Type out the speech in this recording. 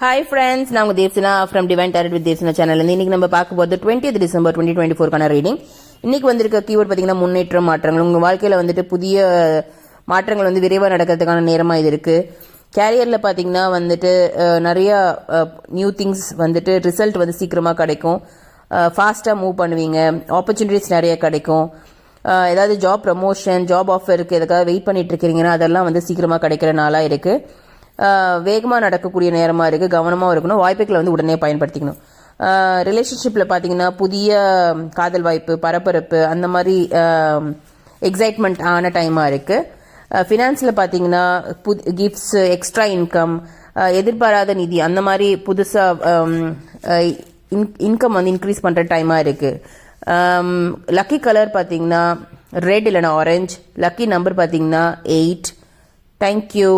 Hi friends, நான் உங்கள் Devsina from divine tarot with Devsina channel. இன்னைக்கு நம்ம பார்க்க போகிறது 20th டிசம்பர் 2024 ரீடிங். இன்னைக்கு வந்திருக்க கீவேர்ட் பார்த்தீங்கன்னா முன்னேற்றம், மாற்றங்கள். உங்கள் வாழ்க்கையில் வந்துட்டு புதிய மாற்றங்கள் வந்து விரைவாக நடக்கிறதுக்கான நேரமாக இது இருக்கு. கேரியரில் பார்த்தீங்கன்னா வந்துட்டு நிறைய நியூ திங்ஸ் வந்துட்டு ரிசல்ட் வந்து சீக்கிரமாக கிடைக்கும். ஃபாஸ்ட்டாக மூவ் பண்ணுவீங்க. ஆப்பர்ச்சுனிட்டிஸ் நிறைய கிடைக்கும். ஏதாவது ஜாப் ப்ரமோஷன், ஜாப் ஆஃபருக்கு எதுக்காக வெயிட் பண்ணிட்டு இருக்கிறீங்கன்னா அதெல்லாம் வந்து சீக்கிரமாக கிடைக்கிற நாளாக இருக்குது. வேகமாக நடக்கக்கூடிய நேரமாக இருக்குது. கவனமாக இருக்கணும். வாய்ப்புகளை வந்து உடனே பயன்படுத்திக்கணும். ரிலேஷன்ஷிப்பில் பார்த்தீங்கன்னா புதிய காதல் வாய்ப்பு, பரபரப்பு, அந்த மாதிரி எக்ஸைட்மெண்ட் ஆன டைமாக இருக்குது. ஃபினான்ஸில் பார்த்தீங்கன்னா கிஃப்ட்ஸ், எக்ஸ்ட்ரா இன்கம், எதிர்பாராத நிதி, அந்த மாதிரி புதுசாக இன்கம் வந்து இன்க்ரீஸ் பண்ணுற டைமாக இருக்குது. லக்கி கலர் பார்த்தீங்கன்னா ரெட் இல்லைனா ஆரஞ்ச். லக்கி நம்பர் பார்த்தீங்கன்னா 8. தேங்க்யூ.